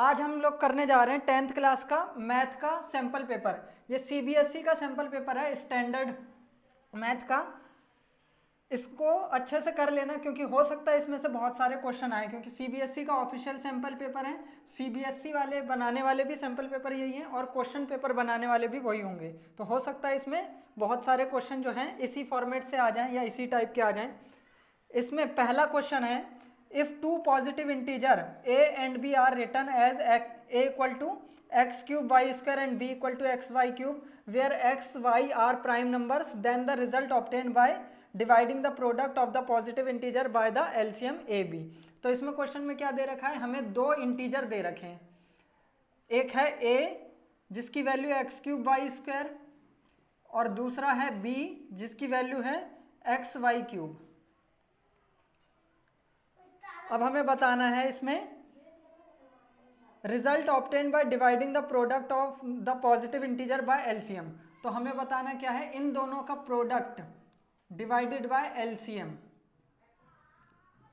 आज हम लोग करने जा रहे हैं 10th क्लास का मैथ का सैंपल पेपर। ये सीबीएसई का सैंपल पेपर है, स्टैंडर्ड मैथ का। इसको अच्छे से कर लेना क्योंकि हो सकता है इसमें से बहुत सारे क्वेश्चन आए, क्योंकि सीबीएसई का ऑफिशियल सैंपल पेपर है। सीबीएसई वाले बनाने वाले भी सैंपल पेपर यही हैं और क्वेश्चन पेपर बनाने वाले भी वही होंगे। तो हो सकता है इसमें बहुत सारे क्वेश्चन जो हैं इसी फॉर्मेट से आ जाएं या इसी टाइप के आ जाएं। इसमें पहला क्वेश्चन है, if two positive integer a and b are written as a equal to x cube y square and b equal to x y cube where x y are prime numbers, then the result obtained by dividing the product of the positive integer by the LCM a b. तो इसमें question में क्या दे रखा है, हमें दो integer दे रखे हैं। एक है a जिसकी value x cube y square और दूसरा है b जिसकी वैल्यू है एक्स वाई क्यूब। अब हमें बताना है इसमें result obtained by dividing the product of the positive integer bye LCM. तो हमें बताना क्या है, इन दोनों का प्रोडक्ट डिवाइडेड बाय एलसीएम,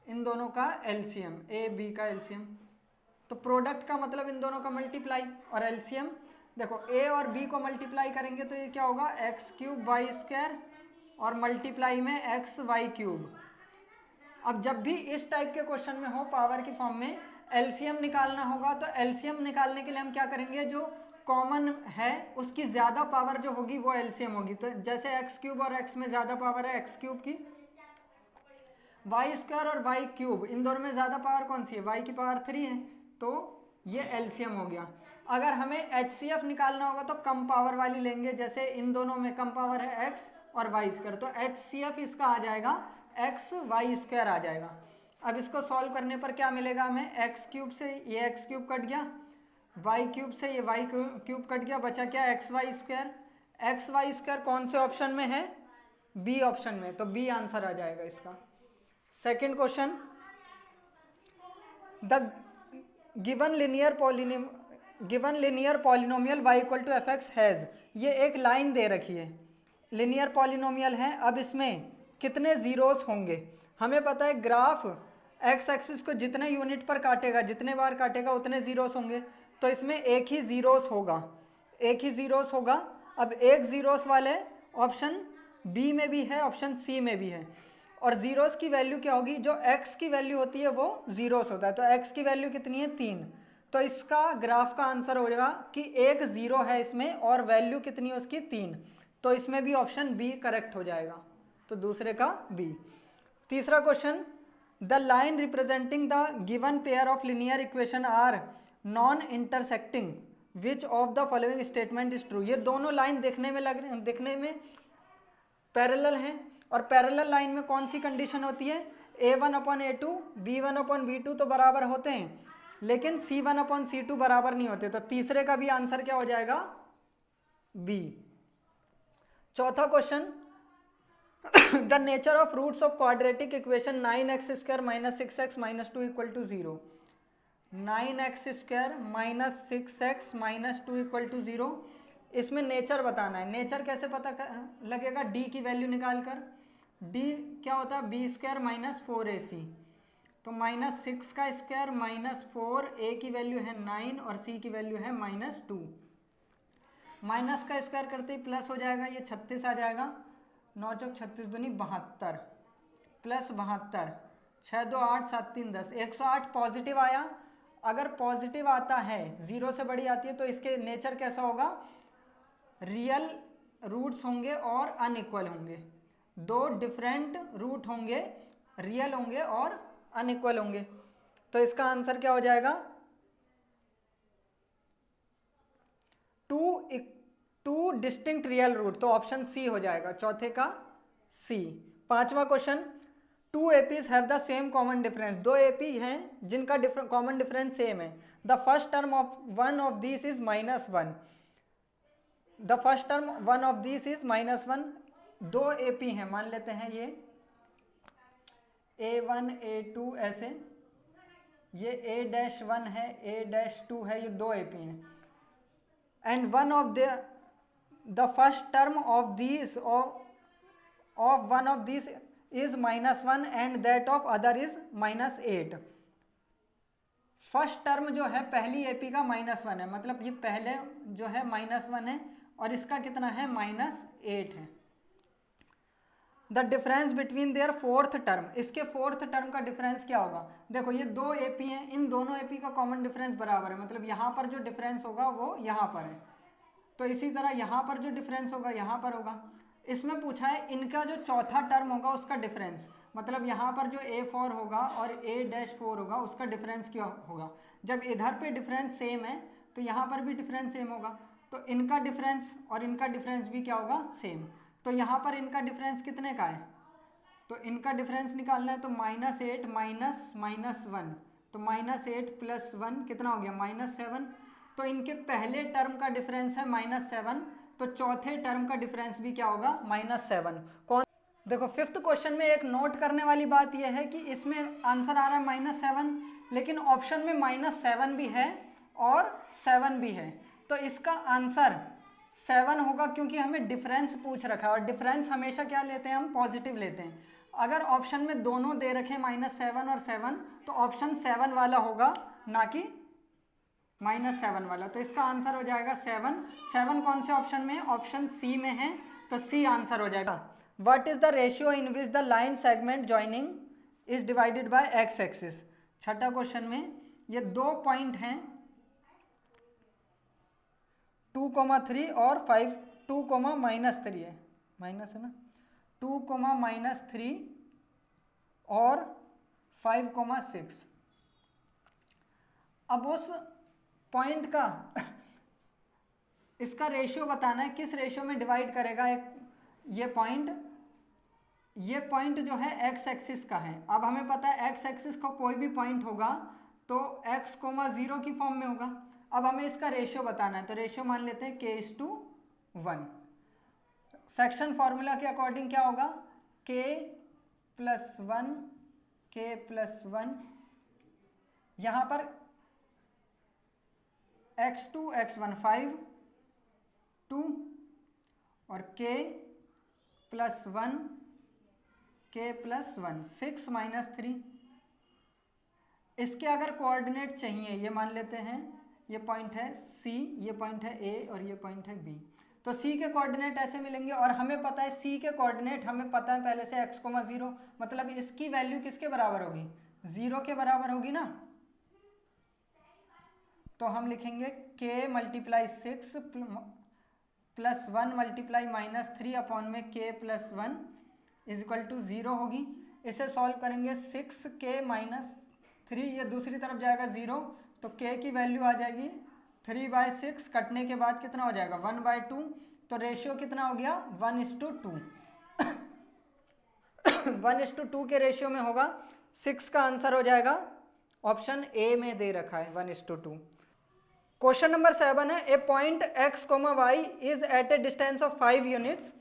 इन दोनों का एलसीएम, ए बी का एलसीएम। तो प्रोडक्ट का मतलब इन दोनों का मल्टीप्लाई और एलसीएम, देखो ए और बी को मल्टीप्लाई करेंगे तो ये क्या होगा, एक्स क्यूब वाई स्क्वायर और मल्टीप्लाई में एक्स वाई क्यूब। अब जब भी इस टाइप के क्वेश्चन में हो पावर की फॉर्म में एलसीएम निकालना होगा, तो एलसीएम निकालने के लिए हम क्या करेंगे, जो कॉमन है उसकी ज़्यादा पावर जो होगी वो एलसीएम होगी। तो जैसे एक्स क्यूब और एक्स में ज़्यादा पावर है एक्स क्यूब की, वाई स्क्वायर और वाई क्यूब इन दोनों में ज़्यादा पावर कौन सी है, वाई की पावर 3 है, तो ये एलसीएम हो गया। अगर हमें एचसीएफ निकालना होगा तो कम पावर वाली लेंगे, जैसे इन दोनों में कम पावर है एक्स और वाई स्क्वायर, तो एचसीएफ इसका आ जाएगा एक्स वाई स्क्वायर आ जाएगा। अब इसको सॉल्व करने पर क्या मिलेगा हमें, एक्स क्यूब से ये एक्स क्यूब कट गया, वाई क्यूब से ये वाई क्यूब कट गया, बचा क्या x y square. X y square कौन से ऑप्शन में है, बी ऑप्शन में, तो बी आंसर आ जाएगा इसका। Second question, the given linear polynomial y equal to f x has, ये एक लाइन दे रखी है, लिनियर पॉलिनोमियल है। अब इसमें कितने जीरोस होंगे, हमें पता है ग्राफ एक्स एक्सिस को जितने यूनिट पर काटेगा, जितने बार काटेगा उतने जीरोस होंगे, तो इसमें एक ही जीरोस होगा, एक ही जीरोस होगा। अब एक जीरोस वाले ऑप्शन बी में भी है, ऑप्शन सी में भी है, और जीरोस की वैल्यू क्या होगी, जो एक्स की वैल्यू होती है वो जीरोस होता है, तो एक्स की वैल्यू कितनी है 3, तो इसका ग्राफ का आंसर हो जाएगा कि एक जीरो है इसमें और वैल्यू कितनी है उसकी 3, तो इसमें भी ऑप्शन बी करेक्ट हो जाएगा, तो दूसरे का बी। तीसरा question, the line representing the given pair of linear equation are non intersecting which of the following statement is true. ये दोनों लाइन देखने में पैरेलल हैं, और पैरेलल लाइन में कौन सी कंडीशन होती है, a1/a2 b1/b2 तो बराबर होते हैं, लेकिन c1/c2 बराबर नहीं होते, तो तीसरे का भी आंसर क्या हो जाएगा, बी। चौथा question, the nature of roots of quadratic equation 9x square minus 6x minus 2 equal to 0। 9x square minus 6x minus 2 equal to 0, इसमें नेचर बताना है। नेचर कैसे पता लगेगा, डी की वैल्यू निकाल कर। डी क्या होता है, बी स्क्वायर माइनस 4ac, तो माइनस 6 का स्क्वायर माइनस 4, ए की वैल्यू है 9 और सी की वैल्यू है माइनस 2। माइनस का स्क्वायर करते ही प्लस हो जाएगा, ये 36 आ जाएगा, 9 चौक 36 दूनी 72 प्लस 72, 6 2 8 7 3 10, 108 पॉजिटिव आया। अगर पॉजिटिव आता है, जीरो से बड़ी आती है, तो इसके नेचर कैसा होगा, रियल रूट्स होंगे और अनइक्वल होंगे, दो डिफरेंट रूट होंगे, रियल होंगे और अनइक्वल होंगे, तो इसका आंसर क्या हो जाएगा, टू डिस्टिंक्ट रियल रूट, तो ऑप्शन सी हो जाएगा, चौथे का सी। पांचवा question, two APs have the same common difference, दो एपी हैं जिनका कॉमन डिफरेंस सेम है। The first term of one of this is -1, the first term one of this is -1। दो एपी हैं, मान लेते हैं ये a1 a2 ऐसे, ये a-1 है a-2 है, ये दो एपी हैं, and one of the first term of this of one of this is -1 and that of other is -8। First term जो है पहली एपी का -1 है, मतलब ये पहले जो है -1 है और इसका कितना है -8 है। The difference between their fourth term, इसके फोर्थ टर्म का डिफरेंस क्या होगा। देखो ये दो एपी हैं, इन दोनों एपी का कॉमन डिफरेंस बराबर है, मतलब यहाँ पर जो डिफरेंस होगा वो यहाँ पर है, तो इसी तरह यहाँ पर जो डिफरेंस होगा यहाँ पर होगा। इसमें पूछा है इनका जो चौथा टर्म होगा उसका डिफरेंस, मतलब यहाँ पर जो A4 होगा और A-4 होगा उसका डिफरेंस क्या होगा। जब इधर पे डिफरेंस सेम है तो यहाँ पर भी डिफरेंस सेम होगा, तो इनका डिफरेंस और इनका डिफरेंस भी क्या होगा सेम। तो यहाँ पर इनका डिफरेंस कितने का है, तो इनका डिफरेंस निकालना है, तो -8 -1, तो -8 + 1 कितना हो गया -7। तो इनके पहले टर्म का डिफरेंस है -7, तो चौथे टर्म का डिफरेंस भी क्या होगा -7। कौन, देखो फिफ्थ क्वेश्चन में एक नोट करने वाली बात यह है कि इसमें आंसर आ रहा है -7, लेकिन ऑप्शन में -7 भी है और 7 भी है, तो इसका आंसर 7 होगा, क्योंकि हमें डिफरेंस पूछ रखा है और डिफरेंस हमेशा क्या लेते हैं हम पॉजिटिव लेते हैं। अगर ऑप्शन में दोनों दे रखे -7 और 7, तो ऑप्शन 7 वाला होगा ना कि -7 वाला, तो इसका आंसर हो जाएगा 7। 7 कौन से ऑप्शन में है, ऑप्शन सी में है, तो सी आंसर हो जाएगा। What is the ratio in which the line segment joining is divided by x axis. छठा क्वेश्चन में ये दो पॉइंट हैं 2,3 और 5, 2, -3 है, माइनस है ना, 2, -3 और 5,6। अब उस पॉइंट का इसका रेशियो बताना है, किस रेशियो में डिवाइड करेगा एक ये पॉइंट जो है एक्स एक्सिस का है। अब हमें पता है एक्स एक्सिस का कोई भी पॉइंट होगा तो x, 0 की फॉर्म में होगा। अब हमें इसका रेशियो बताना है, तो रेशियो मान लेते हैं k:1। सेक्शन फॉर्मूला के अकॉर्डिंग क्या होगा, k+1, k+1, यहाँ पर x2 x1 5 2 और k+1 k+1 6 -3। इसके अगर कोऑर्डिनेट चाहिए, ये मान लेते हैं ये पॉइंट है C, ये पॉइंट है A और ये पॉइंट है B, तो C के कोऑर्डिनेट ऐसे मिलेंगे और हमें पता है C के कोऑर्डिनेट हमें पता है पहले से x, 0, मतलब इसकी वैल्यू किसके बराबर होगी, 0 के बराबर होगी ना। तो हम लिखेंगे k × 6 + 1 × -3 अपॉन में k+1 = 0 होगी। इसे सॉल्व करेंगे 6k - 3, ये दूसरी तरफ जाएगा 0, तो k की वैल्यू आ जाएगी 3/6, कटने के बाद कितना हो जाएगा 1/2, तो रेशियो कितना हो गया 1:2। 1:2 के रेशियो में होगा, 6 का आंसर हो जाएगा ऑप्शन ए में दे रखा है 1:2। क्वेश्चन नंबर 7 है, a point x, y is at a distance of 5 units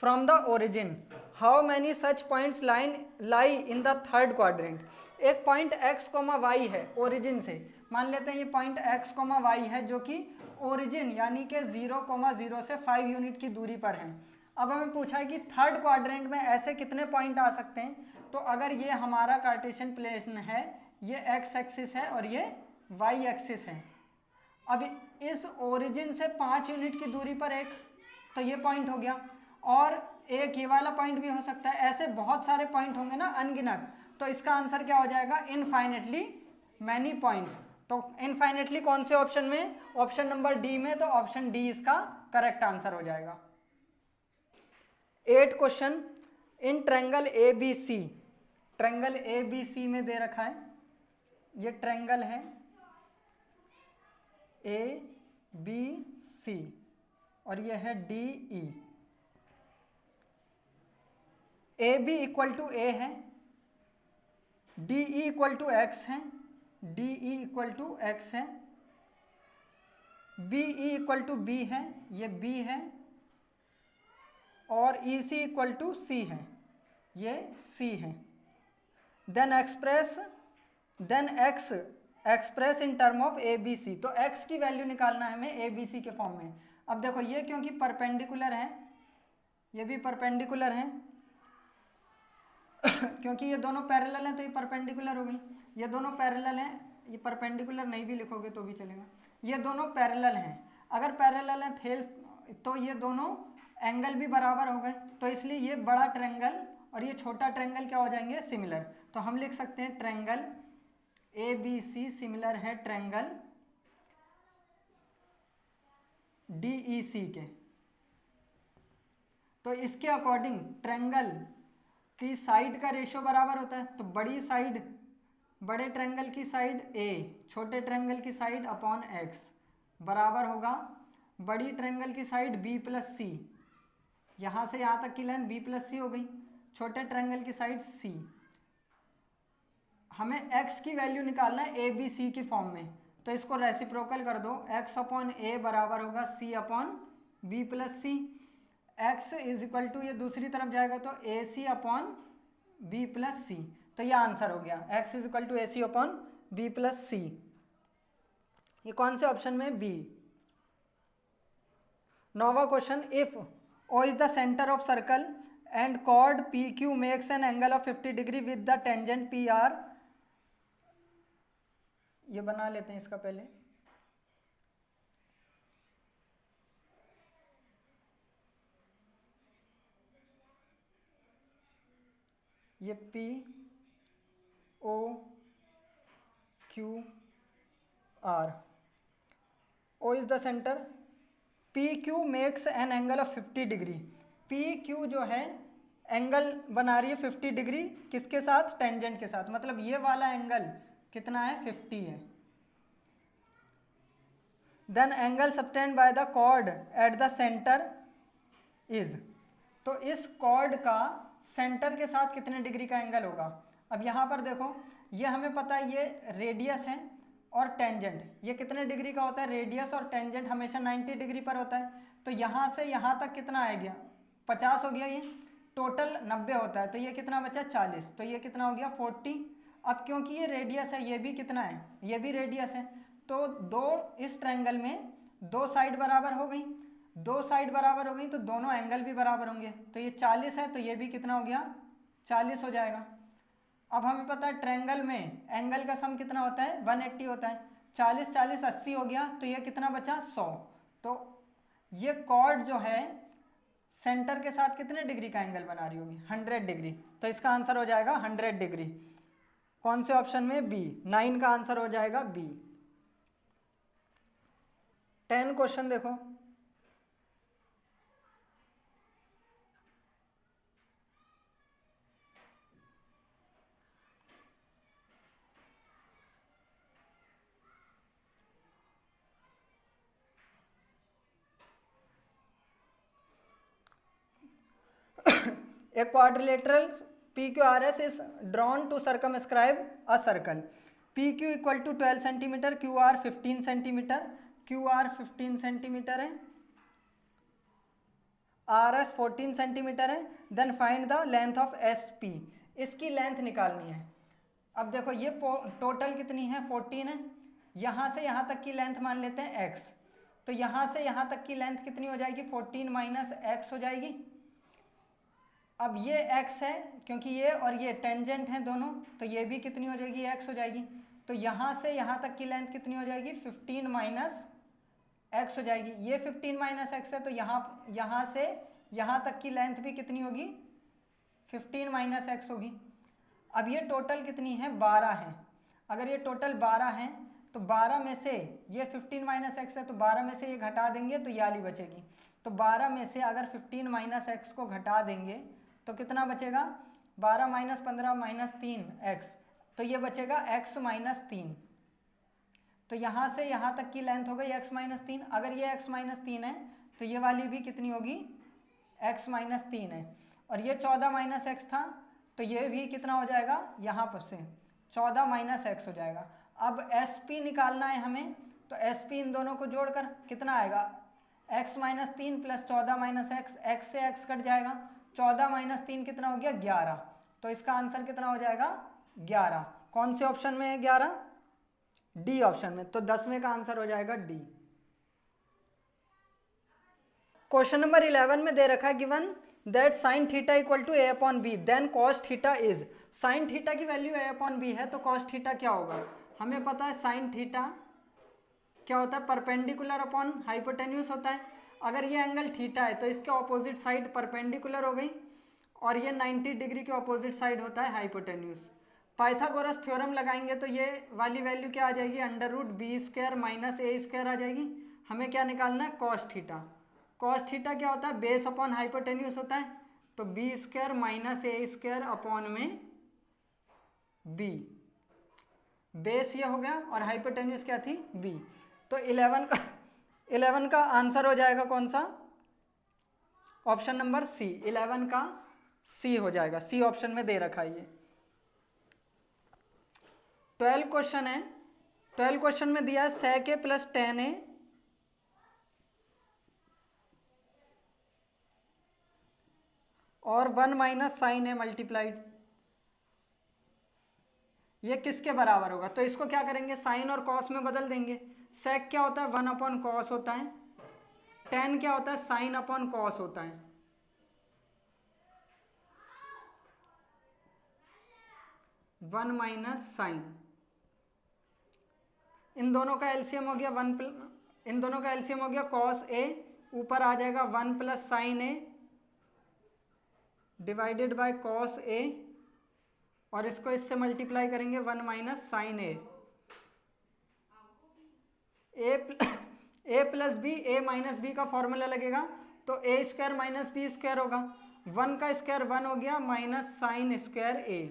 from the origin, how many such points lie in the third quadrant. एक पॉइंट x, y है ओरिजिन से, मान लेते हैं ये पॉइंट x, y है जो कि ओरिजिन यानी कि 0,0 से 5 यूनिट की दूरी पर है। अब हमें पूछा है कि थर्ड क्वाड्रेंट में ऐसे कितने पॉइंट आ सकते हैं, तो अगर ये हमारा कार्टेशियन प्लेन है, ये x एक्सिस है और ये y एक्सिस है। अब इस ओरिजिन से 5 यूनिट की दूरी पर एक, तो ये पॉइंट हो गया, और एक ये वाला पॉइंट भी हो सकता है, ऐसे बहुत सारे पॉइंट होंगे ना अनगिनत, तो इसका आंसर क्या हो जाएगा इनफाइनेटली मैनी पॉइंट्स। तो इनफाइनेटली कौन से ऑप्शन में, ऑप्शन नंबर डी में, तो ऑप्शन डी इसका करेक्ट आंसर हो जाएगा। 8 question, in triangle ABC, triangle ABC में दे रखा है, ये ट्रायंगल है ABC और यह है DE। AB = A है, DE = X है, DE = X है, BE = B है, ये B है, और EC = C है, ये C है। Then X express in term of ABC, तो X की वैल्यू निकालना है हमें ABC के फॉर्म में। अब देखो ये क्योंकि परपेंडिकुलर है, ये भी परपेंडिकुलर है क्योंकि ये दोनों पैरेलल हैं तो ये परपेंडिकुलर हो गई, ये दोनों पैरेलल हैं ये परपेंडिकुलर नहीं भी लिखोगे तो भी चलेगा। ये दोनों पैरेलल हैं, अगर पैरेलल हैं थे तो ये दोनों एंगल भी बराबर हो गए, तो इसलिए ये बड़ा ट्रायंगल और ये छोटा ट्रायंगल क्या हो जाएंगे, सिमिलर। तो हम लिख सकते हैं ट्रायंगल ABC सिमिलर है ट्रायंगल DEC के। तो इसके अकॉर्डिंग ट्रायंगल की साइड का रेशियो बराबर होता है, तो बड़ी साइड बड़े ट्रायंगल की साइड A छोटे ट्रायंगल की साइड अपॉन x बराबर होगा बड़ी ट्रायंगल की साइड B प्लस C, यहाँ से यहाँ तक की लेंथ B प्लस C हो गई, छोटे ट्रायंगल की साइड C। हमें x की वैल्यू निकालना है ABC की फॉर्म में, तो इसको रेसिप्रोकल कर दो, x अपॉन A बराबर होगा C upon B plus C। x is equal to ये दूसरी तरफ जाएगा तो AC upon B plus C, तो ये आंसर हो गया x is equal to AC upon B plus C। ये कौन से ऑप्शन में, B। नौवां question, if O is the centre of circle and chord PQ makes an angle of 50 degree with the tangent PR। ये बना लेते हैं इसका पहले, ये POQR, O is the centre, PQ makes an angle of 50 degree. PQ जो है angle बना रही है 50 डिग्री, किसके साथ, टेंजेंट के साथ, मतलब ये वाला एंगल कितना है, 50 है। Then angle subtended by the chord at the centre is, तो इस कॉर्ड का सेंटर के साथ कितने डिग्री का एंगल होगा। अब यहाँ पर देखो, ये हमें पता है ये रेडियस है और टेंजेंट, ये कितने डिग्री का होता है, रेडियस और टेंजेंट हमेशा 90 डिग्री पर होता है। तो यहाँ से यहाँ तक कितना आ गया, 50 हो गया, ये टोटल 90 होता है, तो ये कितना बचा, 40, तो ये कितना हो गया, 40। अब क्योंकि ये रेडियस है, ये भी कितना है, ये भी रेडियस है, तो दो इस ट्रायंगल में दो साइड बराबर हो गई, दो साइड बराबर हो गई तो दोनों एंगल भी बराबर होंगे, तो ये 40 है, तो ये भी कितना हो गया, 40 हो जाएगा। अब हमें पता है ट्रायंगल में एंगल का सम कितना होता है, 180 होता है, 40 40 80 हो गया, तो ये कितना बचा, 100। तो ये कॉर्ड जो है सेंटर के साथ कितने डिग्री का एंगल बना रही होगी, 100 डिग्री, तो इसका आंसर हो जाएगा 100 डिग्री। कौन से ऑप्शन में, बी। 9 का आंसर हो जाएगा बी। 10 क्वेश्चन देखो, A quadrilateral PQRS is drawn to circumscribe a circle. PQ equal to 12 centimetre, QR 15 centimetre, QR 15 centimetre है, RS 14 सेंटीमीटर है। Then find the length of SP, इसकी लेंथ निकालनी है। अब देखो ये टोटल कितनी है, 14 है, यहाँ से यहाँ तक की लेंथ मान लेते हैं x, तो यहाँ से यहाँ तक की लेंथ कितनी हो जाएगी, 14 माइनस x हो जाएगी। अब ये x है, क्योंकि ये और ये टेंजेंट हैं दोनों, तो ये भी कितनी हो जाएगी, x हो जाएगी। तो यहाँ से यहाँ तक की लेंथ कितनी हो जाएगी, 15 माइनस x हो जाएगी। ये 15 माइनस x है, तो यहाँ से यहाँ तक की लेंथ भी कितनी होगी, 15 माइनस x होगी। अब ये टोटल कितनी है, 12 है। अगर ये टोटल 12 है तो 12 में से ये 15 माइनस x है, तो 12 में से ये घटा देंगे तो ये वाली बचेगी। तो 12 में से अगर 15 माइनस x को घटा देंगे तो कितना बचेगा, 12 माइनस 15 माइनस 3x, तो ये बचेगा x माइनस 3। तो यहाँ से यहाँ तक की लेंथ हो गई x माइनस 3। अगर ये x माइनस 3 है तो ये वाली भी कितनी होगी, x माइनस 3 है। और ये 14 माइनस x था, तो ये भी कितना हो जाएगा, यहाँ पर से 14 माइनस x हो जाएगा। अब SP निकालना है हमें, तो SP इन दोनों को जोड़कर कितना आएगा, x minus 3 plus 14 minus x से x कट जाएगा, 14 माइनस 3 कितना हो गया, 11। तो इसका आंसर कितना हो जाएगा, 11। कौन से ऑप्शन में है 11, डी ऑप्शन में। तो 10वें का आंसर हो जाएगा डी। क्वेश्चन नंबर 11 में दे रखा है given that sine theta equal to a upon b, then cos theta is. Sine theta की वैल्यू a अपॉन बी है, तो कॉस थीटा क्या होगा, हमें पता है साइन थीटा क्या होता है, परपेंडिकुलर अपॉन हाइपोटेन्यूज होता है। अगर ये एंगल थीटा है तो इसके ऑपोजिट साइड परपेंडिकुलर हो गई, और ये 90 डिग्री के ऑपोजिट साइड होता है हाइपोटेन्यूज। पाइथागोरस थ्योरम लगाएंगे तो ये वाली वैल्यू क्या आ जाएगी, under root B square minus A square आ जाएगी। हमें क्या निकालना है, कॉस थीटा। कॉस थीटा क्या होता है, बेस अपॉन हाइपोटेन्यूज होता है, तो B square minus A square upon में बी, बेस ये हो गया और हाइपोटेन्यूज क्या थी, बी। तो 11 का आंसर हो जाएगा कौन सा, ऑप्शन नंबर सी। 11 का सी हो जाएगा, सी ऑप्शन में दे रखा है ये। 12 क्वेश्चन है, 12 क्वेश्चन में दिया है sec a plus tan a और 1 माइनस साइन ए मल्टीप्लाइड, ये किसके बराबर होगा। तो इसको क्या करेंगे, साइन और कॉस में बदल देंगे। sec क्या होता है, 1 अपॉन कॉस होता है। tan क्या होता है, साइन अपॉन कॉस होता है। वन माइनस साइन, इन दोनों का एलसीएम हो गया इन दोनों का एलसीएम हो गया कॉस ए, ऊपर आ जाएगा 1 plus sine A divided by cos A, और इसको इससे मल्टीप्लाई करेंगे 1 minus sine A plus B, A minus B का फॉर्मूला लगेगा तो A square minus B square होगा। 1 का स्क्वायर 1 हो गया minus sine square A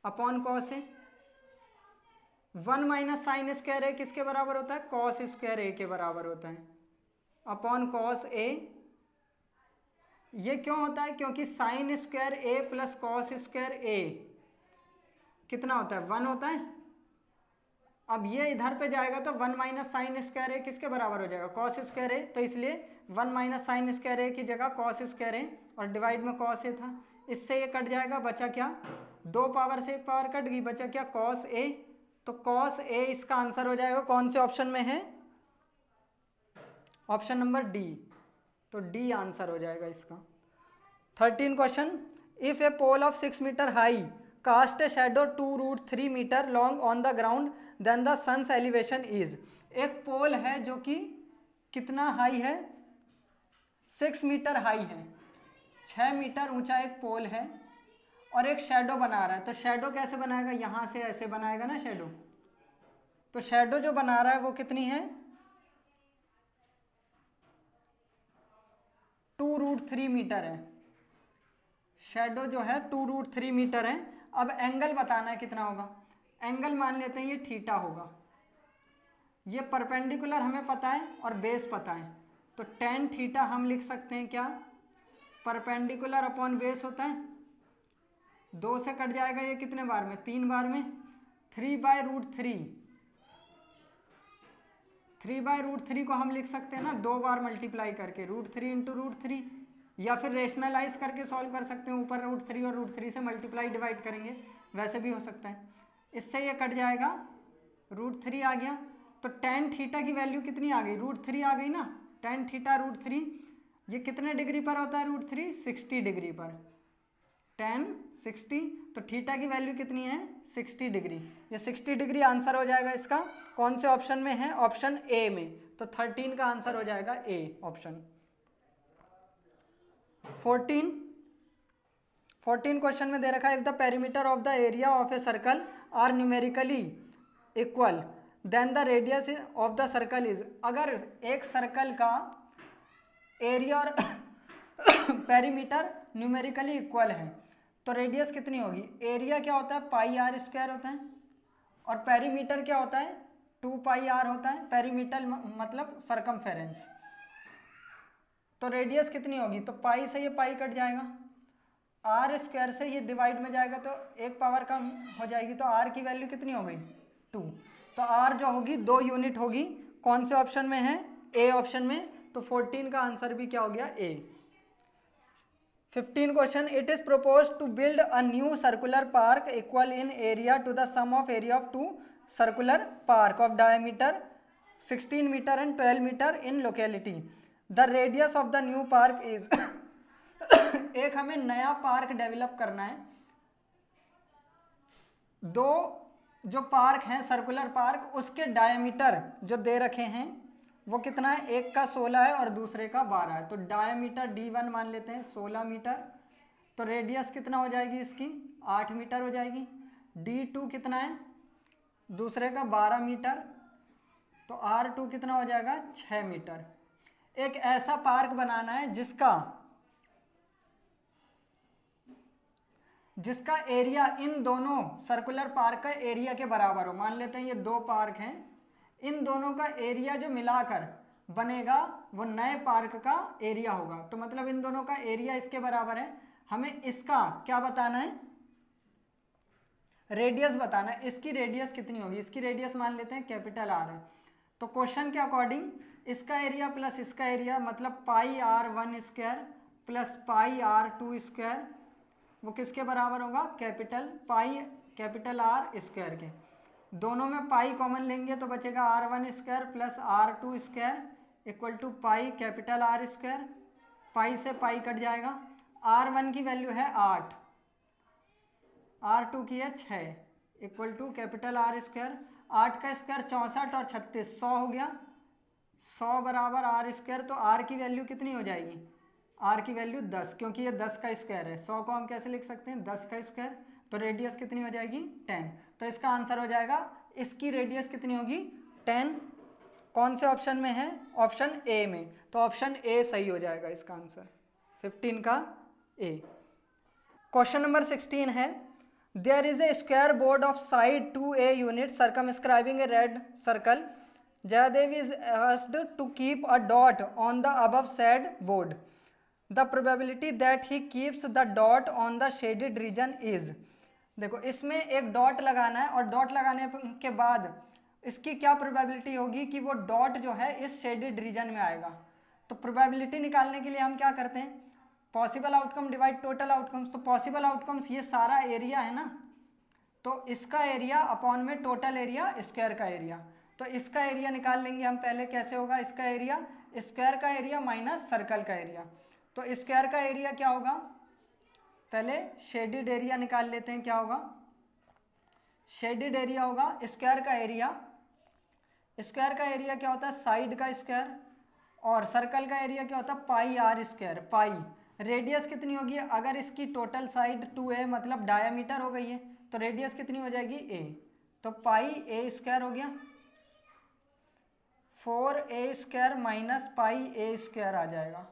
upon cos A. 1 minus sine square A किसके बराबर होता है, कॉस स्क्वायर ए के बराबर होता है, अपॉन कॉस ए। ये क्यों होता है, क्योंकि साइन स्क्वायर ए प्लस कॉस स्क्वायर ए कितना होता है, 1 होता है। अब ये इधर पे जाएगा तो 1 माइनस साइन स्क्वायर ए किसके बराबर हो जाएगा, कॉस स्क्वायर ए। तो इसलिए 1 माइनस साइन स्क्वायर ए की जगह कॉस स्क्वायर ए, और डिवाइड में कॉस ए था, इससे ये कट जाएगा, बचा क्या, 2 पावर से 1 पावर कट गई, बचा क्या, कॉस ए। तो कॉस ए इसका आंसर हो जाएगा, कौन से ऑप्शन में है, ऑप्शन नंबर डी। तो डी आंसर हो जाएगा इसका। 13 question, if a pole of 6 metre high cast a shadow 2√3 metre long on the ground then the sun's elevation is. एक पोल है जो कि कितना हाई है, 6 मीटर हाई है, 6 मीटर ऊंचा एक पोल है, और एक शैडो बना रहा है। तो शैडो कैसे बनाएगा, यहां से ऐसे बनाएगा ना शैडो। तो शैडो जो बना रहा है वो कितनी है, 2√3 मीटर है। शैडो जो है 2√3 मीटर है। अब एंगल बताना है कितना होगा। एंगल मान लेते हैं ये थीटा होगा, ये परपेंडिकुलर हमें पता है और बेस पता है, तो tan थीटा हम लिख सकते हैं क्या, परपेंडिकुलर अपॉन बेस होता है, 2 से कट जाएगा ये कितने बार में, 3 बार में, 3/√3। 3/√3 को हम लिख सकते हैं ना 2 बार मल्टीप्लाई करके, √3 इंटू √3, या फिर रेशनलाइज करके सॉल्व कर सकते हैं, ऊपर √3 और √3 से मल्टीप्लाई डिवाइड करेंगे, वैसे भी हो सकता है। इससे ये कट जाएगा, √3 आ गया। तो tan थीटा की वैल्यू कितनी आ गई, √3 आ गई ना। tan थीटा √3, ये कितने डिग्री पर होता है √3, 60 डिग्री पर, tan 60, तो थीटा की वैल्यू कितनी है, 60 डिग्री। ये 60 डिग्री आंसर हो जाएगा इसका, कौन से ऑप्शन में है, ऑप्शन ए में। तो 13 का आंसर हो जाएगा ए ऑप्शन। 14 क्वेश्चन में दे रखा है, if the perimeter of the area of a circle are numerically equal then the radius of the circle is. अगर एक सर्कल का एरिया और पेरीमीटर न्यूमेरिकली इक्वल है तो रेडियस कितनी होगी। एरिया क्या होता है, πr² होता है, और पेरीमीटर क्या होता है, 2πr होता है। पेरीमीटर मतलब सरकमफेरेंस। तो रेडियस कितनी होगी, तो पाई से ये पाई कट जाएगा, r² से ये डिवाइड में जाएगा तो 1 पावर कम हो जाएगी, तो r की वैल्यू कितनी हो गई, 2। तो r जो होगी 2 यूनिट होगी, कौन से ऑप्शन में है, ए ऑप्शन में। तो 14 का आंसर भी क्या हो गया, A. 15 question, it is proposed to build a new circular park equal in area to the sum of area of 2 circular park of diameter 16 metre and 12 metre in locality. The radius of the new park is. एक हमें नया park develop करना है, 2 जो park हैं circular park, उसके diameter जो दे रखे हैं वो कितना है, एक का 16 है और दूसरे का 12 है। तो डायमीटर D1 मान लेते हैं 16 मीटर, तो रेडियस कितना हो जाएगी इसकी 8 मीटर हो जाएगी। D2 कितना है, दूसरे का 12 मीटर, तो R2 कितना हो जाएगा 6 मीटर। एक ऐसा पार्क बनाना है जिसका एरिया इन दोनों सर्कुलर पार्क का एरिया के बराबर हो। मान लेते हैं ये दो पार्क हैं, इन दोनों का एरिया जो मिलाकर बनेगा वो नए पार्क का एरिया होगा। तो मतलब इन दोनों का एरिया इसके बराबर है। हमें इसका क्या बताना है, रेडियस बताना है। इसकी रेडियस कितनी होगी, इसकी रेडियस मान लेते हैं कैपिटल R है। तो क्वेश्चन के अकॉर्डिंग इसका एरिया प्लस इसका एरिया मतलब πr1 square plus πr2 square वो किसके बराबर होगा, कैपिटल R स्क्वायर के। दोनों में पाई कॉमन लेंगे तो बचेगा R1 square plus R2 square equal to pi capital R square. Pi से पाई कट जाएगा। R1 की वैल्यू है 8, R2 की है 6 equal to capital R square. 8 का स्क्वायर 64 और 36 100 हो गया, 100 बराबर R स्क्वायर। तो R की वैल्यू कितनी हो जाएगी, R की वैल्यू 10, क्योंकि ये 10 का स्क्वायर है। 100 को हम कैसे लिख सकते हैं 10 का स्क्वायर। तो रेडियस कितनी हो जाएगी 10। तो इसका आंसर हो जाएगा, इसकी रेडियस कितनी होगी 10। कौन से ऑप्शन में है, ऑप्शन ए में। तो ऑप्शन ए सही हो जाएगा इसका आंसर, 15 का ए। क्वेश्चन नंबर 16 है, there is a square board of side 2a unit circumscribing a red circle. Jayadev is asked to keep a dot on the above said board. The probability that he keeps the dot on the shaded region is। देखो इसमें एक dot लगाना है और dot लगाने के बाद इसकी क्या प्रोबेबिलिटी होगी कि वो डॉट जो है इस शेडेड रीजन में आएगा। तो प्रोबेबिलिटी निकालने के लिए हम क्या करते हैं, possible outcome divide total outcomes. तो पॉसिबल आउटकम्स ये सारा एरिया है ना, तो इसका एरिया अपॉन में टोटल एरिया स्क्वायर का एरिया। तो इसका एरिया निकाल लेंगे हम पहले। कैसे होगा, इसका एरिया स्क्वायर का एरिया माइनस सर्कल का एरिया। तो स्क्वायर का एरिया क्या होगा, पहले शेडेड एरिया निकाल लेते हैं। क्या होगा, शेडेड एरिया होगा स्क्वायर का एरिया। स्क्वायर का एरिया क्या होता है, साइड का स्क्वायर। और सर्कल का एरिया क्या होता है, पाई R स्क्वायर। पाई रेडियस कितनी होगी, अगर इसकी टोटल साइड 2a मतलब डायमीटर हो गई है तो रेडियस कितनी हो जाएगी a। तो पाई a स्क्वायर हो गया, 4a square minus pi a square आ जाएगा।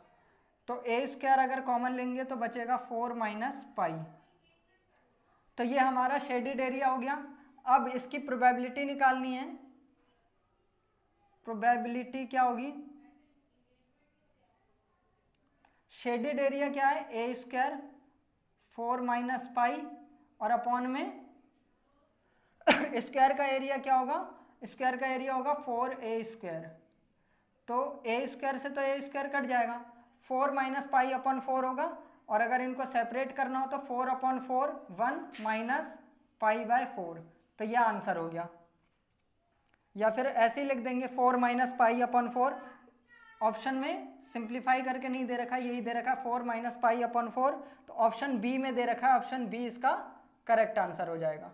तो a स्क्वायर अगर कॉमन लेंगे तो बचेगा 4 माइनस पाई। तो ये हमारा शेडेड एरिया हो गया। अब इसकी प्रोबेबिलिटी निकालनी है। प्रोबेबिलिटी क्या होगी, शेडेड एरिया क्या है a स्क्वायर 4 माइनस पाई और अपॉन में स्क्वायर का एरिया क्या होगा, स्क्वायर का एरिया होगा 4a स्क्वायर। तो a स्क्वायर से तो a स्क्वायर कट जाएगा, 4 माइनस पाई अपॉन 4 होगा। और अगर इनको सेपरेट करना हो तो 4 अपॉन 4 1 माइनस पाई बाय 4। तो यह आंसर हो गया। या फिर ऐसे ही लिख देंगे 4 माइनस पाई अपॉन 4। ऑप्शन में सिंप्लीफाई करके नहीं दे रखा, यही दे रखा 4 माइनस पाई अपॉन 4। तो ऑप्शन बी में दे रखा है, ऑप्शन बी इसका करेक्ट आंसर हो जाएगा।